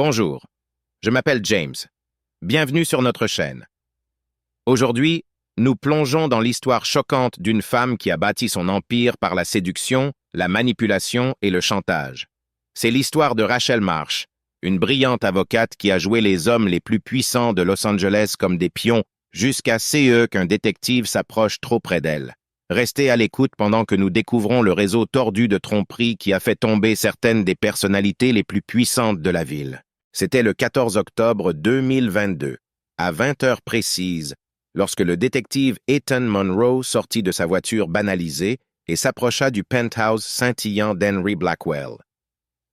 Bonjour, je m'appelle James. Bienvenue sur notre chaîne. Aujourd'hui, nous plongeons dans l'histoire choquante d'une femme qui a bâti son empire par la séduction, la manipulation et le chantage. C'est l'histoire de Rachel Marsh, une brillante avocate qui a joué les hommes les plus puissants de Los Angeles comme des pions jusqu'à ce qu'un détective s'approche trop près d'elle. Restez à l'écoute pendant que nous découvrons le réseau tordu de tromperie qui a fait tomber certaines des personnalités les plus puissantes de la ville. C'était le 14 octobre 2022, à 20 heures précises, lorsque le détective Ethan Monroe sortit de sa voiture banalisée et s'approcha du penthouse scintillant d'Henry Blackwell.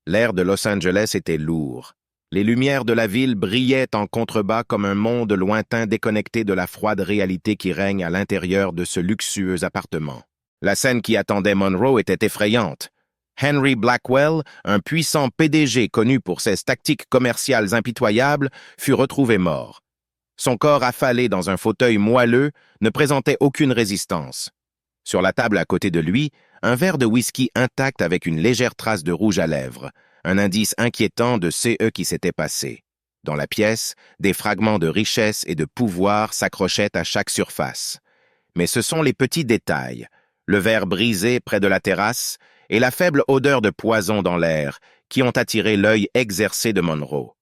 L'air de Los Angeles était lourd. Les lumières de la ville brillaient en contrebas comme un monde lointain déconnecté de la froide réalité qui règne à l'intérieur de ce luxueux appartement. La scène qui attendait Monroe était effrayante. Henry Blackwell, un puissant PDG connu pour ses tactiques commerciales impitoyables, fut retrouvé mort. Son corps affalé dans un fauteuil moelleux ne présentait aucune résistance. Sur la table à côté de lui, un verre de whisky intact avec une légère trace de rouge à lèvres, un indice inquiétant de ce qui s'était passé. Dans la pièce, des fragments de richesse et de pouvoir s'accrochaient à chaque surface. Mais ce sont les petits détails, le verre brisé près de la terrasse et la faible odeur de poison dans l'air qui ont attiré l'œil exercé de Monroe.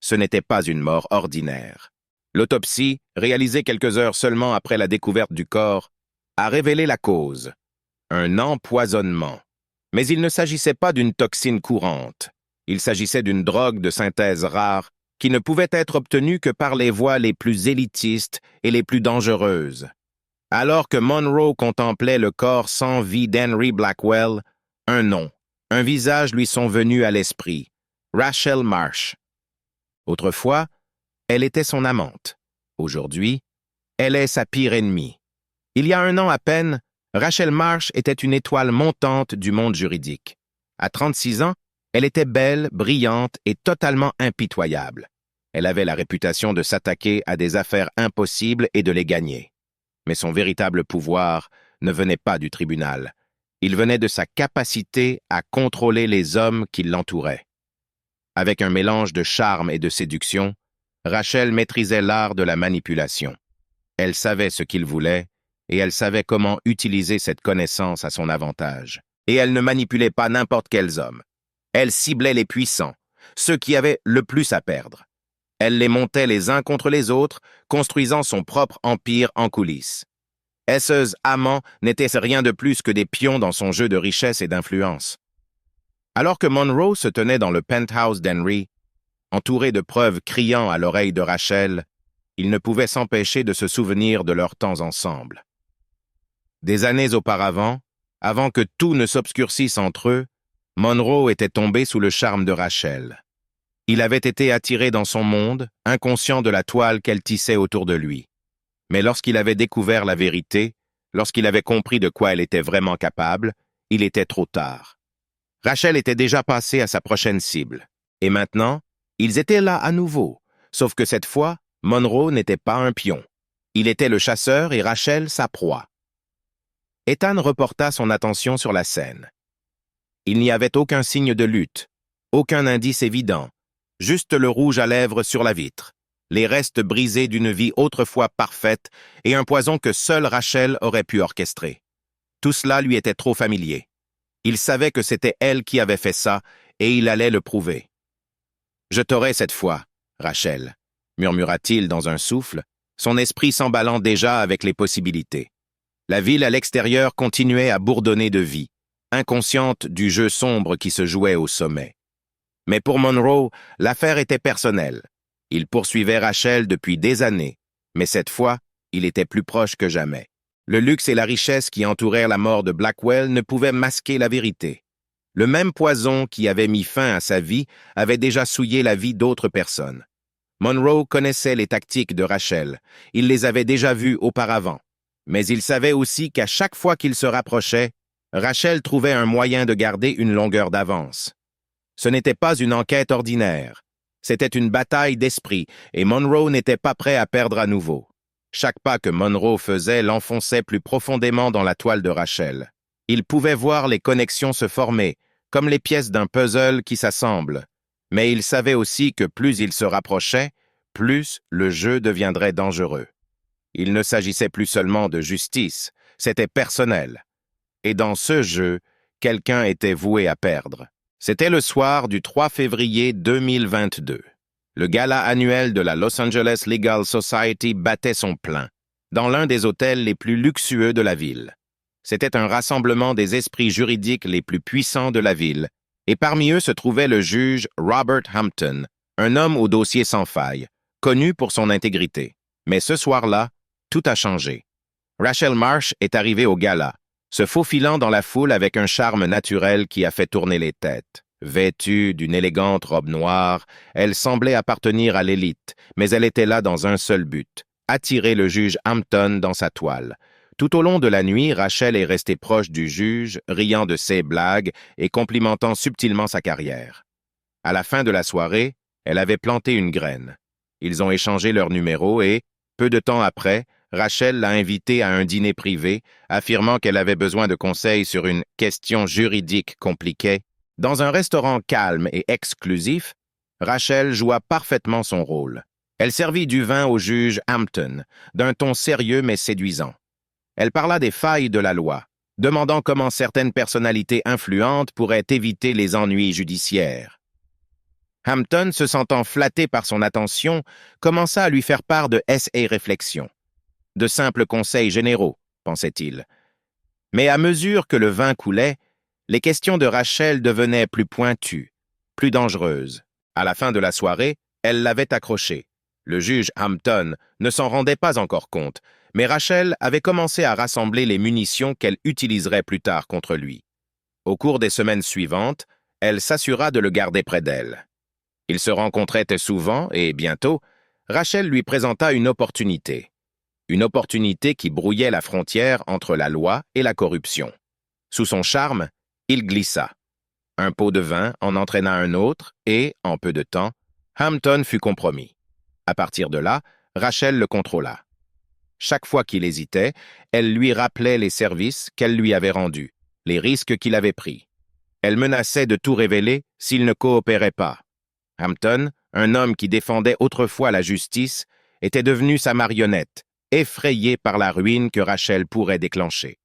Ce n'était pas une mort ordinaire. L'autopsie, réalisée quelques heures seulement après la découverte du corps, a révélé la cause. Un empoisonnement. Mais il ne s'agissait pas d'une toxine courante. Il s'agissait d'une drogue de synthèse rare qui ne pouvait être obtenue que par les voies les plus élitistes et les plus dangereuses. Alors que Monroe contemplait le corps sans vie d'Henry Blackwell, un nom, un visage lui sont venus à l'esprit. Rachel Marsh. Autrefois, elle était son amante. Aujourd'hui, elle est sa pire ennemie. Il y a un an à peine, Rachel Marsh était une étoile montante du monde juridique. À 36 ans, elle était belle, brillante et totalement impitoyable. Elle avait la réputation de s'attaquer à des affaires impossibles et de les gagner. Mais son véritable pouvoir ne venait pas du tribunal. Il venait de sa capacité à contrôler les hommes qui l'entouraient. Avec un mélange de charme et de séduction, Rachel maîtrisait l'art de la manipulation. Elle savait ce qu'il voulait et elle savait comment utiliser cette connaissance à son avantage. Et elle ne manipulait pas n'importe quels hommes. Elle ciblait les puissants, ceux qui avaient le plus à perdre. Elle les montait les uns contre les autres, construisant son propre empire en coulisses. Ses amants n'étaient rien de plus que des pions dans son jeu de richesse et d'influence. Alors que Monroe se tenait dans le penthouse d'Henry, entouré de preuves criant à l'oreille de Rachel, il ne pouvait s'empêcher de se souvenir de leurs temps ensemble. Des années auparavant, avant que tout ne s'obscurcisse entre eux, Monroe était tombé sous le charme de Rachel. Il avait été attiré dans son monde, inconscient de la toile qu'elle tissait autour de lui. Mais lorsqu'il avait découvert la vérité, lorsqu'il avait compris de quoi elle était vraiment capable, il était trop tard. Rachel était déjà passée à sa prochaine cible. Et maintenant, ils étaient là à nouveau, sauf que cette fois, Monroe n'était pas un pion. Il était le chasseur et Rachel sa proie. Ethan reporta son attention sur la scène. Il n'y avait aucun signe de lutte, aucun indice évident, juste le rouge à lèvres sur la vitre, les restes brisés d'une vie autrefois parfaite et un poison que seule Rachel aurait pu orchestrer. Tout cela lui était trop familier. Il savait que c'était elle qui avait fait ça et il allait le prouver. « Je t'aurai cette fois, Rachel », murmura-t-il dans un souffle, son esprit s'emballant déjà avec les possibilités. La ville à l'extérieur continuait à bourdonner de vie, inconsciente du jeu sombre qui se jouait au sommet. Mais pour Monroe, l'affaire était personnelle. Il poursuivait Rachel depuis des années, mais cette fois, il était plus proche que jamais. Le luxe et la richesse qui entourèrent la mort de Blackwell ne pouvaient masquer la vérité. Le même poison qui avait mis fin à sa vie avait déjà souillé la vie d'autres personnes. Monroe connaissait les tactiques de Rachel, il les avait déjà vues auparavant. Mais il savait aussi qu'à chaque fois qu'il se rapprochait, Rachel trouvait un moyen de garder une longueur d'avance. Ce n'était pas une enquête ordinaire. C'était une bataille d'esprit et Monroe n'était pas prêt à perdre à nouveau. Chaque pas que Monroe faisait l'enfonçait plus profondément dans la toile de Rachel. Il pouvait voir les connexions se former, comme les pièces d'un puzzle qui s'assemblent. Mais il savait aussi que plus il se rapprochait, plus le jeu deviendrait dangereux. Il ne s'agissait plus seulement de justice, c'était personnel. Et dans ce jeu, quelqu'un était voué à perdre. C'était le soir du 3 février 2022. Le gala annuel de la Los Angeles Legal Society battait son plein, dans l'un des hôtels les plus luxueux de la ville. C'était un rassemblement des esprits juridiques les plus puissants de la ville, et parmi eux se trouvait le juge Robert Hampton, un homme au dossier sans faille, connu pour son intégrité. Mais ce soir-là, tout a changé. Rachel Marsh est arrivée au gala, se faufilant dans la foule avec un charme naturel qui a fait tourner les têtes. Vêtue d'une élégante robe noire, elle semblait appartenir à l'élite, mais elle était là dans un seul but, attirer le juge Hampton dans sa toile. Tout au long de la nuit, Rachel est restée proche du juge, riant de ses blagues et complimentant subtilement sa carrière. À la fin de la soirée, elle avait planté une graine. Ils ont échangé leurs numéros et, peu de temps après, Rachel l'a invitée à un dîner privé, affirmant qu'elle avait besoin de conseils sur une question juridique compliquée. Dans un restaurant calme et exclusif, Rachel joua parfaitement son rôle. Elle servit du vin au juge Hampton, d'un ton sérieux mais séduisant. Elle parla des failles de la loi, demandant comment certaines personnalités influentes pourraient éviter les ennuis judiciaires. Hampton, se sentant flatté par son attention, commença à lui faire part de ses réflexions. De simples conseils généraux, pensait-il. Mais à mesure que le vin coulait, les questions de Rachel devenaient plus pointues, plus dangereuses. À la fin de la soirée, elle l'avait accroché. Le juge Hampton ne s'en rendait pas encore compte, mais Rachel avait commencé à rassembler les munitions qu'elle utiliserait plus tard contre lui. Au cours des semaines suivantes, elle s'assura de le garder près d'elle. Ils se rencontraient souvent et, bientôt, Rachel lui présenta une opportunité. Une opportunité qui brouillait la frontière entre la loi et la corruption. Sous son charme, il glissa. Un pot de vin en entraîna un autre et, en peu de temps, Hampton fut compromis. À partir de là, Rachel le contrôla. Chaque fois qu'il hésitait, elle lui rappelait les services qu'elle lui avait rendus, les risques qu'il avait pris. Elle menaçait de tout révéler s'il ne coopérait pas. Hampton, un homme qui défendait autrefois la justice, était devenu sa marionnette, effrayé par la ruine que Rachel pourrait déclencher.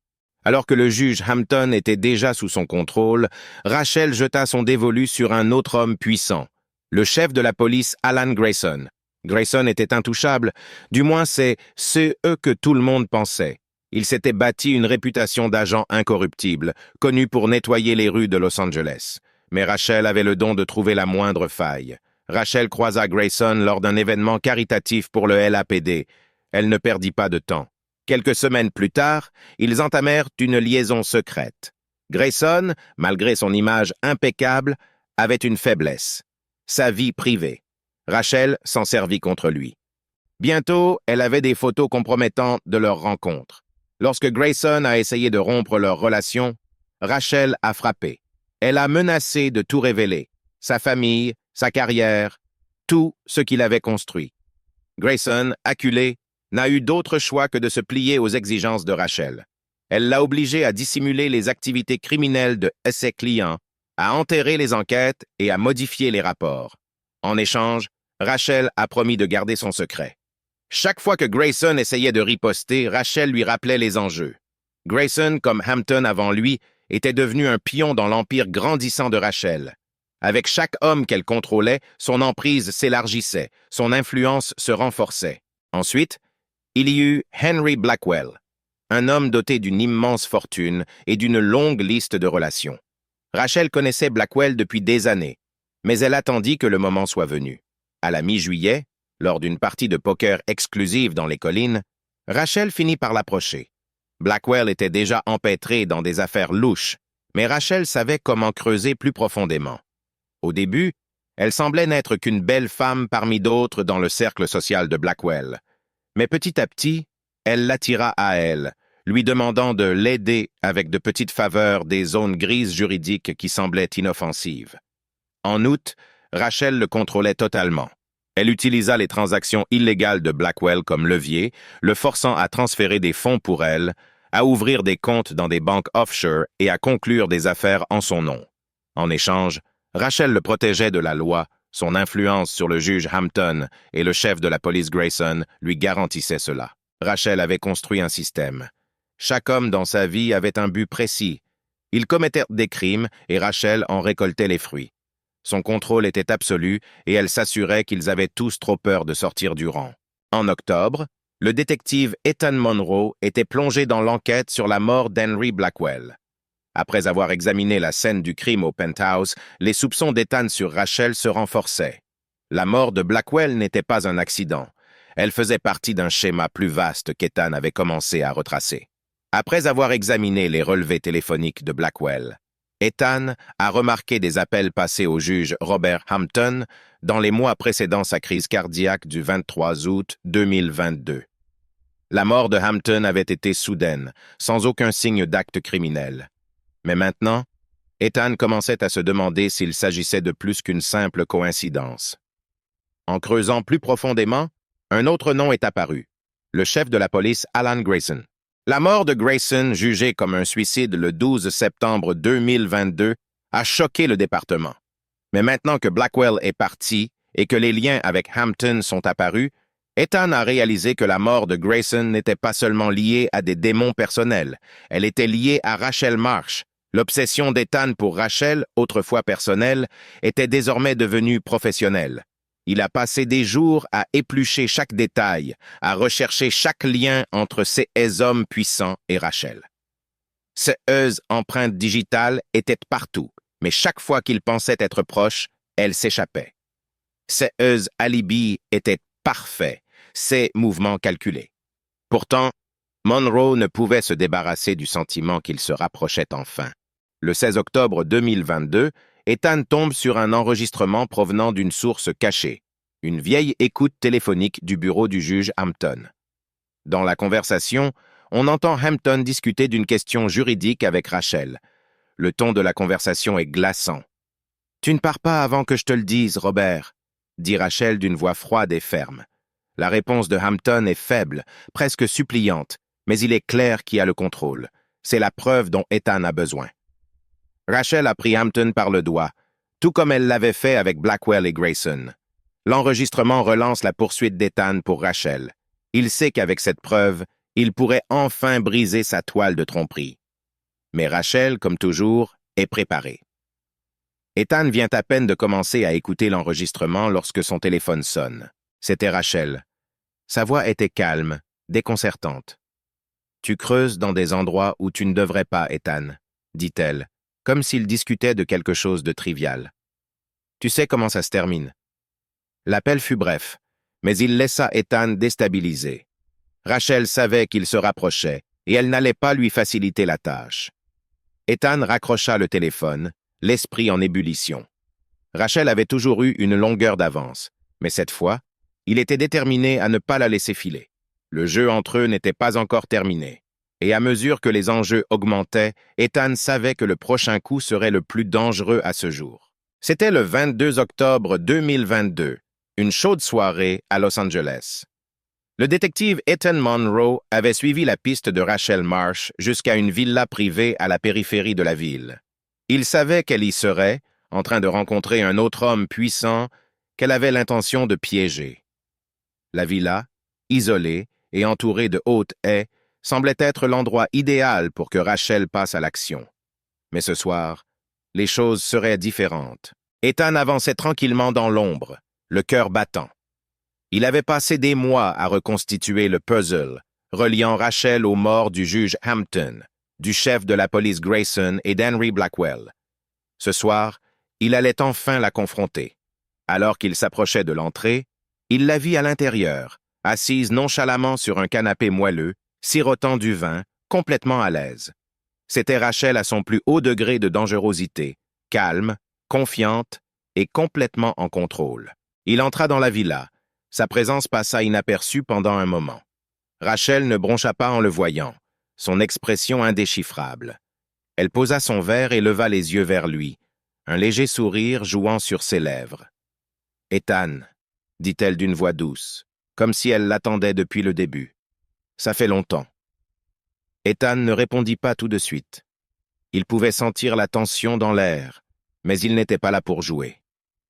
Alors que le juge Hampton était déjà sous son contrôle, Rachel jeta son dévolu sur un autre homme puissant, le chef de la police Alan Grayson. Grayson était intouchable, du moins c'est ce que tout le monde pensait. Il s'était bâti une réputation d'agent incorruptible, connu pour nettoyer les rues de Los Angeles. Mais Rachel avait le don de trouver la moindre faille. Rachel croisa Grayson lors d'un événement caritatif pour le LAPD. Elle ne perdit pas de temps. Quelques semaines plus tard, ils entamèrent une liaison secrète. Grayson, malgré son image impeccable, avait une faiblesse. Sa vie privée. Rachel s'en servit contre lui. Bientôt, elle avait des photos compromettantes de leur rencontre. Lorsque Grayson a essayé de rompre leur relation, Rachel a frappé. Elle a menacé de tout révéler, sa famille, sa carrière, tout ce qu'il avait construit. Grayson, acculé, n'a eu d'autre choix que de se plier aux exigences de Rachel. Elle l'a obligé à dissimuler les activités criminelles de ses clients, à enterrer les enquêtes et à modifier les rapports. En échange, Rachel a promis de garder son secret. Chaque fois que Grayson essayait de riposter, Rachel lui rappelait les enjeux. Grayson, comme Hampton avant lui, était devenu un pion dans l'empire grandissant de Rachel. Avec chaque homme qu'elle contrôlait, son emprise s'élargissait, son influence se renforçait. Ensuite, il y eut Henry Blackwell, un homme doté d'une immense fortune et d'une longue liste de relations. Rachel connaissait Blackwell depuis des années, mais elle attendit que le moment soit venu. À la mi-juillet, lors d'une partie de poker exclusive dans les collines, Rachel finit par l'approcher. Blackwell était déjà empêtré dans des affaires louches, mais Rachel savait comment creuser plus profondément. Au début, elle semblait n'être qu'une belle femme parmi d'autres dans le cercle social de Blackwell. Mais petit à petit, elle l'attira à elle, lui demandant de l'aider avec de petites faveurs des zones grises juridiques qui semblaient inoffensives. En août, Rachel le contrôlait totalement. Elle utilisa les transactions illégales de Blackwell comme levier, le forçant à transférer des fonds pour elle, à ouvrir des comptes dans des banques offshore et à conclure des affaires en son nom. En échange, Rachel le protégeait de la loi Son influence sur le juge Hampton et le chef de la police Grayson lui garantissaient cela. Rachel avait construit un système. Chaque homme dans sa vie avait un but précis. Ils commettaient des crimes et Rachel en récoltait les fruits. Son contrôle était absolu et elle s'assurait qu'ils avaient tous trop peur de sortir du rang. En octobre, le détective Ethan Monroe était plongé dans l'enquête sur la mort d'Henry Blackwell. Après avoir examiné la scène du crime au penthouse, les soupçons d'Ethan sur Rachel se renforçaient. La mort de Blackwell n'était pas un accident. Elle faisait partie d'un schéma plus vaste qu'Ethan avait commencé à retracer. Après avoir examiné les relevés téléphoniques de Blackwell, Ethan a remarqué des appels passés au juge Robert Hampton dans les mois précédant sa crise cardiaque du 23 août 2022. La mort de Hampton avait été soudaine, sans aucun signe d'acte criminel. Mais maintenant, Ethan commençait à se demander s'il s'agissait de plus qu'une simple coïncidence. En creusant plus profondément, un autre nom est apparu, le chef de la police Alan Grayson. La mort de Grayson, jugée comme un suicide le 12 septembre 2022, a choqué le département. Mais maintenant que Blackwell est parti et que les liens avec Hampton sont apparus, Ethan a réalisé que la mort de Grayson n'était pas seulement liée à des démons personnels, elle était liée à Rachel Marsh. L'obsession d'Ethan pour Rachel, autrefois personnelle, était désormais devenue professionnelle. Il a passé des jours à éplucher chaque détail, à rechercher chaque lien entre ces hommes puissants et Rachel. Ces empreintes digitales étaient partout, mais chaque fois qu'il pensait être proche, elles s'échappaient. Ces alibis étaient parfaits, ses mouvements calculés. Pourtant, Monroe ne pouvait se débarrasser du sentiment qu'il se rapprochait enfin. Le 16 octobre 2022, Ethan tombe sur un enregistrement provenant d'une source cachée, une vieille écoute téléphonique du bureau du juge Hampton. Dans la conversation, on entend Hampton discuter d'une question juridique avec Rachel. Le ton de la conversation est glaçant. « Tu ne pars pas avant que je te le dise, Robert », dit Rachel d'une voix froide et ferme. La réponse de Hampton est faible, presque suppliante, mais il est clair qui a le contrôle. C'est la preuve dont Ethan a besoin. Rachel a pris Hampton par le doigt, tout comme elle l'avait fait avec Blackwell et Grayson. L'enregistrement relance la poursuite d'Ethan pour Rachel. Il sait qu'avec cette preuve, il pourrait enfin briser sa toile de tromperie. Mais Rachel, comme toujours, est préparée. Ethan vient à peine de commencer à écouter l'enregistrement lorsque son téléphone sonne. C'était Rachel. Sa voix était calme, déconcertante. « Tu creuses dans des endroits où tu ne devrais pas, Ethan, » dit-elle, comme s'il discutait de quelque chose de trivial. « Tu sais comment ça se termine. » L'appel fut bref, mais il laissa Ethan déstabilisé. Rachel savait qu'il se rapprochait, et elle n'allait pas lui faciliter la tâche. Ethan raccrocha le téléphone, l'esprit en ébullition. Rachel avait toujours eu une longueur d'avance, mais cette fois, il était déterminé à ne pas la laisser filer. Le jeu entre eux n'était pas encore terminé, et à mesure que les enjeux augmentaient, Ethan savait que le prochain coup serait le plus dangereux à ce jour. C'était le 22 octobre 2022, une chaude soirée à Los Angeles. Le détective Ethan Monroe avait suivi la piste de Rachel Marsh jusqu'à une villa privée à la périphérie de la ville. Il savait qu'elle y serait, en train de rencontrer un autre homme puissant qu'elle avait l'intention de piéger. La villa, isolée et entourée de hautes haies, semblait être l'endroit idéal pour que Rachel passe à l'action. Mais ce soir, les choses seraient différentes. Ethan avançait tranquillement dans l'ombre, le cœur battant. Il avait passé des mois à reconstituer le puzzle, reliant Rachel aux morts du juge Hampton, du chef de la police Grayson et d'Henry Blackwell. Ce soir, il allait enfin la confronter. Alors qu'il s'approchait de l'entrée, il la vit à l'intérieur, assise nonchalamment sur un canapé moelleux, sirotant du vin, complètement à l'aise. C'était Rachel à son plus haut degré de dangerosité, calme, confiante et complètement en contrôle. Il entra dans la villa. Sa présence passa inaperçue pendant un moment. Rachel ne broncha pas en le voyant, son expression indéchiffrable. Elle posa son verre et leva les yeux vers lui, un léger sourire jouant sur ses lèvres. « Ethan », dit-elle d'une voix douce, comme si elle l'attendait depuis le début. « Ça fait longtemps. » Ethan ne répondit pas tout de suite. Il pouvait sentir la tension dans l'air, mais il n'était pas là pour jouer.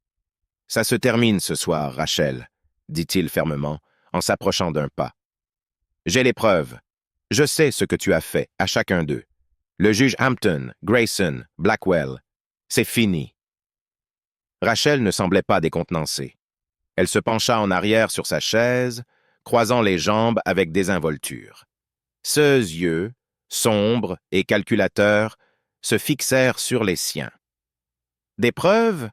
« Ça se termine ce soir, Rachel, dit-il fermement, en s'approchant d'un pas. J'ai les preuves. Je sais ce que tu as fait à chacun d'eux. Le juge Hampton, Grayson, Blackwell. C'est fini. Rachel ne semblait pas décontenancée. Elle se pencha en arrière sur sa chaise, croisant les jambes avec désinvolture. Ses yeux, sombres et calculateurs, se fixèrent sur les siens. « Des preuves »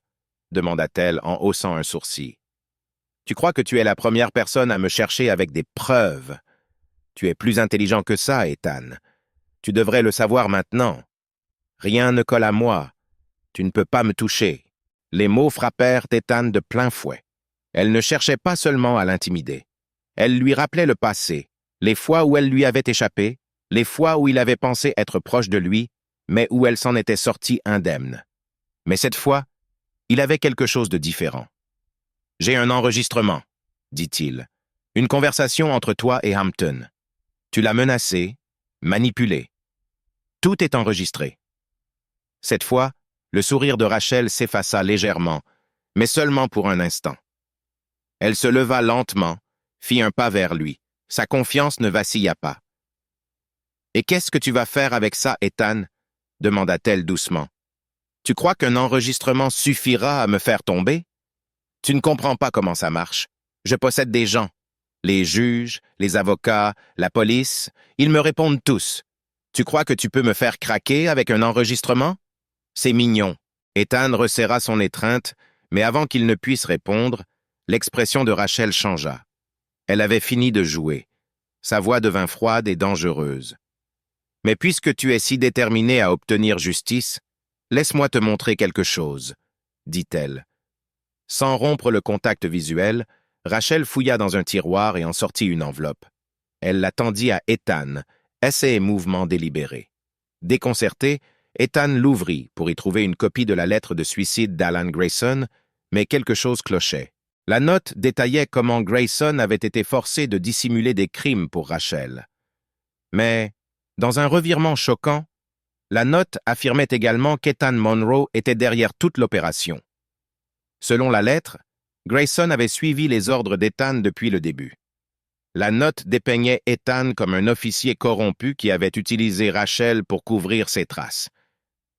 demanda-t-elle en haussant un sourcil. « Tu crois que tu es la première personne à me chercher avec des preuves. Tu es plus intelligent que ça, Ethan. Tu devrais le savoir maintenant. Rien ne colle à moi. Tu ne peux pas me toucher. » Les mots frappèrent Ethan de plein fouet. Elle ne cherchait pas seulement à l'intimider. Elle lui rappelait le passé, les fois où elle lui avait échappé, les fois où il avait pensé être proche de lui, mais où elle s'en était sortie indemne. Mais cette fois, il avait quelque chose de différent. « J'ai un enregistrement, » dit-il. « Une conversation entre toi et Hampton. Tu l'as menacé, manipulé. Tout est enregistré. » Cette fois, le sourire de Rachel s'effaça légèrement, mais seulement pour un instant. Elle se leva lentement, fit un pas vers lui. Sa confiance ne vacilla pas. « Et qu'est-ce que tu vas faire avec ça, Ethan » demanda-t-elle doucement. « Tu crois qu'un enregistrement suffira à me faire tomber? Tu ne comprends pas comment ça marche. Je possède des gens. Les juges, les avocats, la police, ils me répondent tous. Tu crois que tu peux me faire craquer avec un enregistrement? C'est mignon. » Ethan resserra son étreinte, mais avant qu'il ne puisse répondre, l'expression de Rachel changea. Elle avait fini de jouer. Sa voix devint froide et dangereuse. « Mais puisque tu es si déterminé à obtenir justice, laisse-moi te montrer quelque chose, » dit-elle. Sans rompre le contact visuel, Rachel fouilla dans un tiroir et en sortit une enveloppe. Elle la tendit à Ethan, essai et mouvement délibéré. Déconcerté, Ethan l'ouvrit pour y trouver une copie de la lettre de suicide d'Alan Grayson, mais quelque chose clochait. La note détaillait comment Grayson avait été forcé de dissimuler des crimes pour Rachel. Mais, dans un revirement choquant, la note affirmait également qu'Ethan Monroe était derrière toute l'opération. Selon la lettre, Grayson avait suivi les ordres d'Ethan depuis le début. La note dépeignait Ethan comme un officier corrompu qui avait utilisé Rachel pour couvrir ses traces.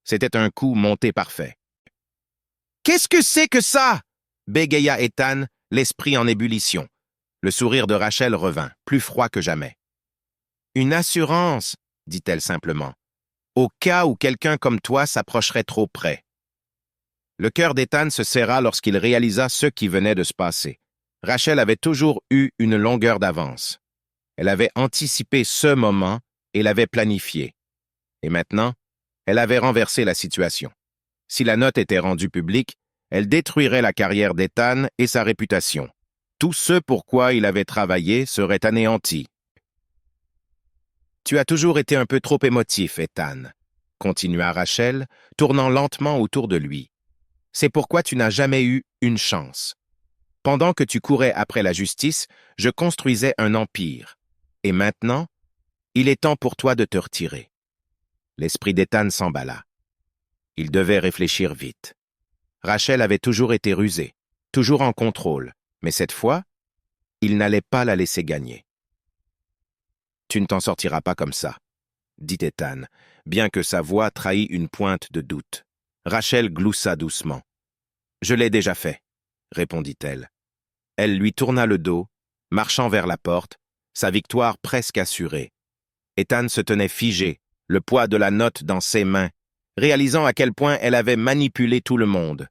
C'était un coup monté parfait. « Qu'est-ce que c'est que ça ?» bégaya Ethan, l'esprit en ébullition. Le sourire de Rachel revint, plus froid que jamais. « Une assurance, » dit-elle simplement, « au cas où quelqu'un comme toi s'approcherait trop près. » Le cœur d'Ethan se serra lorsqu'il réalisa ce qui venait de se passer. Rachel avait toujours eu une longueur d'avance. Elle avait anticipé ce moment et l'avait planifié. Et maintenant, elle avait renversé la situation. Si la note était rendue publique, elle détruirait la carrière d'Ethan et sa réputation. Tout ce pour quoi il avait travaillé serait anéanti. « Tu as toujours été un peu trop émotif, Ethan, » continua Rachel, tournant lentement autour de lui. « C'est pourquoi tu n'as jamais eu une chance. Pendant que tu courais après la justice, je construisais un empire. Et maintenant, il est temps pour toi de te retirer. » L'esprit d'Ethan s'emballa. Il devait réfléchir vite. Rachel avait toujours été rusée, toujours en contrôle, mais cette fois, il n'allait pas la laisser gagner. « Tu ne t'en sortiras pas comme ça, » dit Ethan, bien que sa voix trahît une pointe de doute. Rachel gloussa doucement. « Je l'ai déjà fait, » répondit-elle. Elle lui tourna le dos, marchant vers la porte, sa victoire presque assurée. Ethan se tenait figé, le poids de la note dans ses mains, réalisant à quel point elle avait manipulé tout le monde.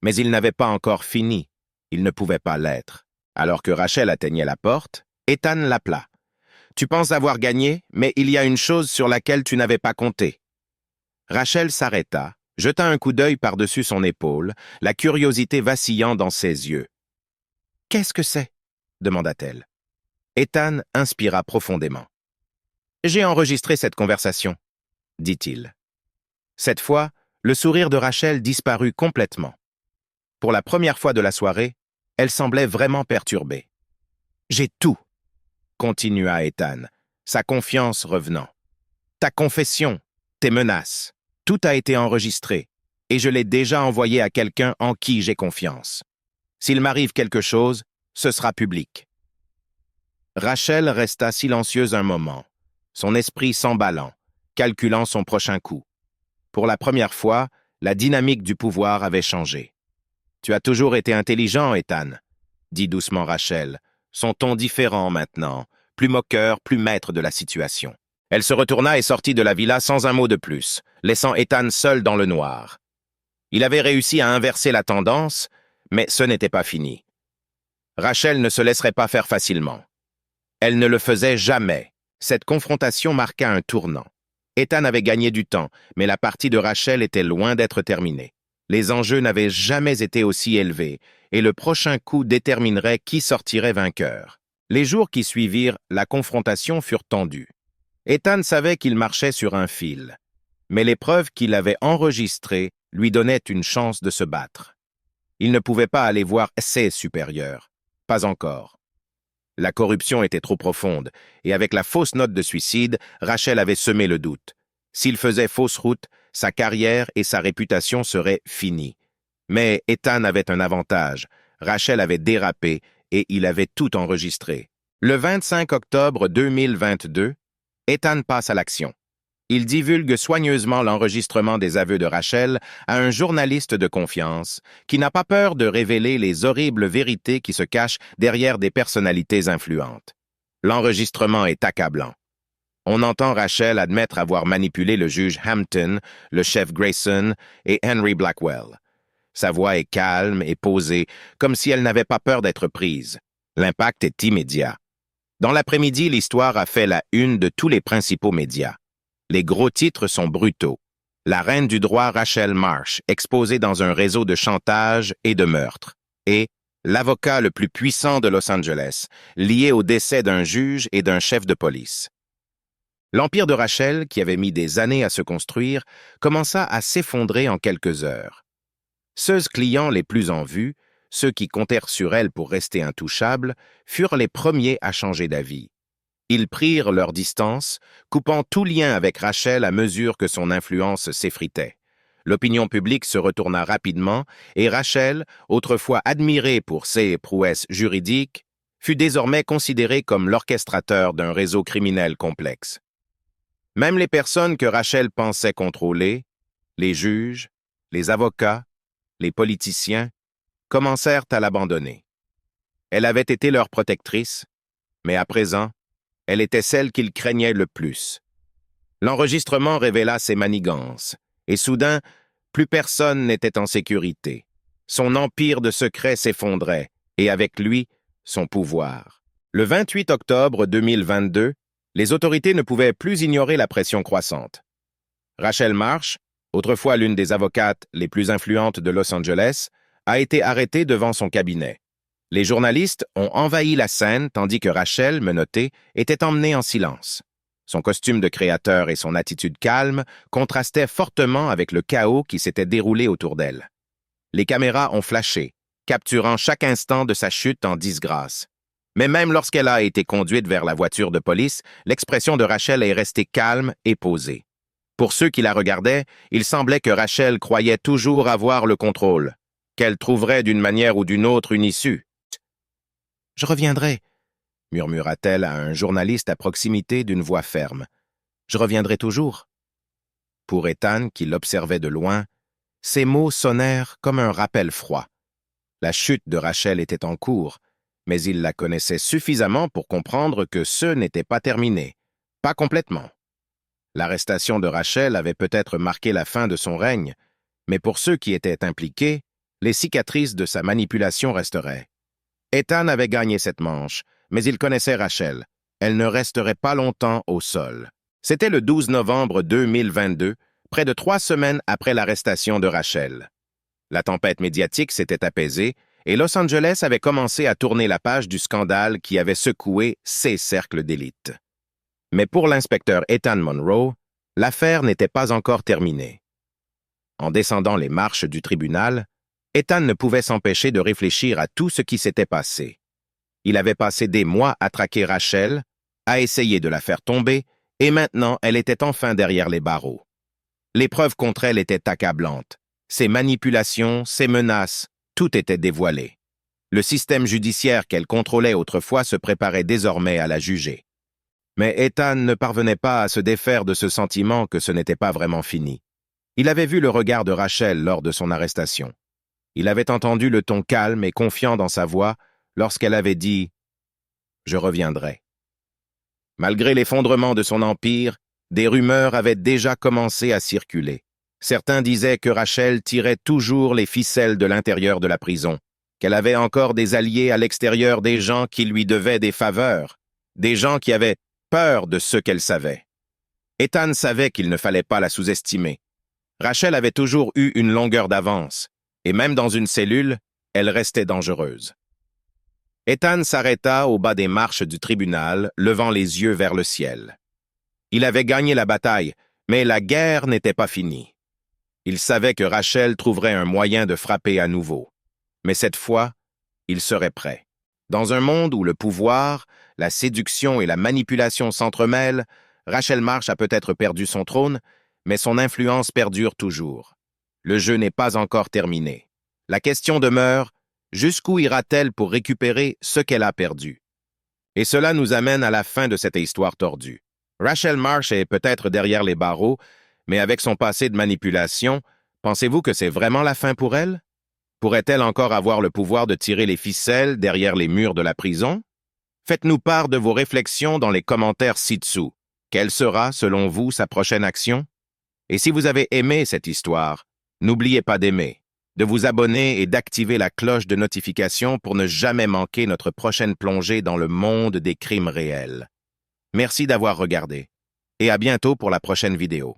Mais il n'avait pas encore fini, il ne pouvait pas l'être. Alors que Rachel atteignait la porte, Ethan l'appela. « Tu penses avoir gagné, mais il y a une chose sur laquelle tu n'avais pas compté. » Rachel s'arrêta, jeta un coup d'œil par-dessus son épaule, la curiosité vacillant dans ses yeux. « Qu'est-ce que c'est ?» demanda-t-elle. Ethan inspira profondément. « J'ai enregistré cette conversation, » dit-il. Cette fois, le sourire de Rachel disparut complètement. Pour la première fois de la soirée, elle semblait vraiment perturbée. « J'ai tout, » continua Ethan, sa confiance revenant. « Ta confession, tes menaces, tout a été enregistré, et je l'ai déjà envoyé à quelqu'un en qui j'ai confiance. S'il m'arrive quelque chose, ce sera public. Rachel resta silencieuse un moment, son esprit s'emballant, calculant son prochain coup. Pour la première fois, la dynamique du pouvoir avait changé. « Tu as toujours été intelligent, Ethan », dit doucement Rachel, son ton différent maintenant, plus moqueur, plus maître de la situation. Elle se retourna et sortit de la villa sans un mot de plus, laissant Ethan seul dans le noir. Il avait réussi à inverser la tendance, mais ce n'était pas fini. Rachel ne se laisserait pas faire facilement. Elle ne le faisait jamais. Cette confrontation marqua un tournant. Ethan avait gagné du temps, mais la partie de Rachel était loin d'être terminée. Les enjeux n'avaient jamais été aussi élevés, et le prochain coup déterminerait qui sortirait vainqueur. Les jours qui suivirent, la confrontation furent tendus. Ethan savait qu'il marchait sur un fil, mais les preuves qu'il avait enregistrées lui donnaient une chance de se battre. Il ne pouvait pas aller voir ses supérieurs. Pas encore. La corruption était trop profonde, et avec la fausse note de suicide, Rachel avait semé le doute. S'il faisait fausse route, sa carrière et sa réputation seraient finies. Mais Ethan avait un avantage. Rachel avait dérapé et il avait tout enregistré. Le 25 octobre 2022, Ethan passe à l'action. Il divulgue soigneusement l'enregistrement des aveux de Rachel à un journaliste de confiance qui n'a pas peur de révéler les horribles vérités qui se cachent derrière des personnalités influentes. L'enregistrement est accablant. On entend Rachel admettre avoir manipulé le juge Hampton, le chef Grayson et Henry Blackwell. Sa voix est calme et posée, comme si elle n'avait pas peur d'être prise. L'impact est immédiat. Dans l'après-midi, l'histoire a fait la une de tous les principaux médias. Les gros titres sont brutaux. La reine du droit Rachel Marsh, exposée dans un réseau de chantage et de meurtre. Et l'avocat le plus puissant de Los Angeles, lié au décès d'un juge et d'un chef de police. L'empire de Rachel, qui avait mis des années à se construire, commença à s'effondrer en quelques heures. Ceux clients les plus en vue, ceux qui comptèrent sur elle pour rester intouchables, furent les premiers à changer d'avis. Ils prirent leur distance, coupant tout lien avec Rachel à mesure que son influence s'effritait. L'opinion publique se retourna rapidement et Rachel, autrefois admirée pour ses prouesses juridiques, fut désormais considérée comme l'orchestrateur d'un réseau criminel complexe. Même les personnes que Rachel pensait contrôler, les juges, les avocats, les politiciens, commencèrent à l'abandonner. Elle avait été leur protectrice, mais à présent, elle était celle qu'ils craignaient le plus. L'enregistrement révéla ses manigances, et soudain, plus personne n'était en sécurité. Son empire de secrets s'effondrait, et avec lui, son pouvoir. Le 28 octobre 2022, les autorités ne pouvaient plus ignorer la pression croissante. Rachel Marsh, autrefois l'une des avocates les plus influentes de Los Angeles, a été arrêtée devant son cabinet. Les journalistes ont envahi la scène tandis que Rachel, menottée, était emmenée en silence. Son costume de créateur et son attitude calme contrastaient fortement avec le chaos qui s'était déroulé autour d'elle. Les caméras ont flashé, capturant chaque instant de sa chute en disgrâce. Mais même lorsqu'elle a été conduite vers la voiture de police, l'expression de Rachel est restée calme et posée. Pour ceux qui la regardaient, il semblait que Rachel croyait toujours avoir le contrôle, qu'elle trouverait d'une manière ou d'une autre une issue. « Je reviendrai », murmura-t-elle à un journaliste à proximité d'une voix ferme. « Je reviendrai toujours. » Pour Ethan, qui l'observait de loin, ces mots sonnèrent comme un rappel froid. La chute de Rachel était en cours, mais il la connaissait suffisamment pour comprendre que ce n'était pas terminé, pas complètement. L'arrestation de Rachel avait peut-être marqué la fin de son règne, mais pour ceux qui étaient impliqués, les cicatrices de sa manipulation resteraient. Ethan avait gagné cette manche, mais il connaissait Rachel. Elle ne resterait pas longtemps au sol. C'était le 12 novembre 2022, près de 3 semaines après l'arrestation de Rachel. La tempête médiatique s'était apaisée et Los Angeles avait commencé à tourner la page du scandale qui avait secoué ses cercles d'élite. Mais pour l'inspecteur Ethan Monroe, l'affaire n'était pas encore terminée. En descendant les marches du tribunal, Ethan ne pouvait s'empêcher de réfléchir à tout ce qui s'était passé. Il avait passé des mois à traquer Rachel, à essayer de la faire tomber, et maintenant elle était enfin derrière les barreaux. Les preuves contre elle étaient accablantes. Ses manipulations, ses menaces, tout était dévoilé. Le système judiciaire qu'elle contrôlait autrefois se préparait désormais à la juger. Mais Ethan ne parvenait pas à se défaire de ce sentiment que ce n'était pas vraiment fini. Il avait vu le regard de Rachel lors de son arrestation. Il avait entendu le ton calme et confiant dans sa voix lorsqu'elle avait dit « Je reviendrai ». Malgré l'effondrement de son empire, des rumeurs avaient déjà commencé à circuler. Certains disaient que Rachel tirait toujours les ficelles de l'intérieur de la prison, qu'elle avait encore des alliés à l'extérieur, des gens qui lui devaient des faveurs, des gens qui avaient peur de ce qu'elle savait. Ethan savait qu'il ne fallait pas la sous-estimer. Rachel avait toujours eu une longueur d'avance, et même dans une cellule, elle restait dangereuse. Ethan s'arrêta au bas des marches du tribunal, levant les yeux vers le ciel. Il avait gagné la bataille, mais la guerre n'était pas finie. Il savait que Rachel trouverait un moyen de frapper à nouveau. Mais cette fois, il serait prêt. Dans un monde où le pouvoir, la séduction et la manipulation s'entremêlent, Rachel Marsh a peut-être perdu son trône, mais son influence perdure toujours. Le jeu n'est pas encore terminé. La question demeure, jusqu'où ira-t-elle pour récupérer ce qu'elle a perdu? Et cela nous amène à la fin de cette histoire tordue. Rachel Marsh est peut-être derrière les barreaux, mais avec son passé de manipulation, pensez-vous que c'est vraiment la fin pour elle? Pourrait-elle encore avoir le pouvoir de tirer les ficelles derrière les murs de la prison? Faites-nous part de vos réflexions dans les commentaires ci-dessous. Quelle sera, selon vous, sa prochaine action? Et si vous avez aimé cette histoire, n'oubliez pas d'aimer, de vous abonner et d'activer la cloche de notification pour ne jamais manquer notre prochaine plongée dans le monde des crimes réels. Merci d'avoir regardé, et à bientôt pour la prochaine vidéo.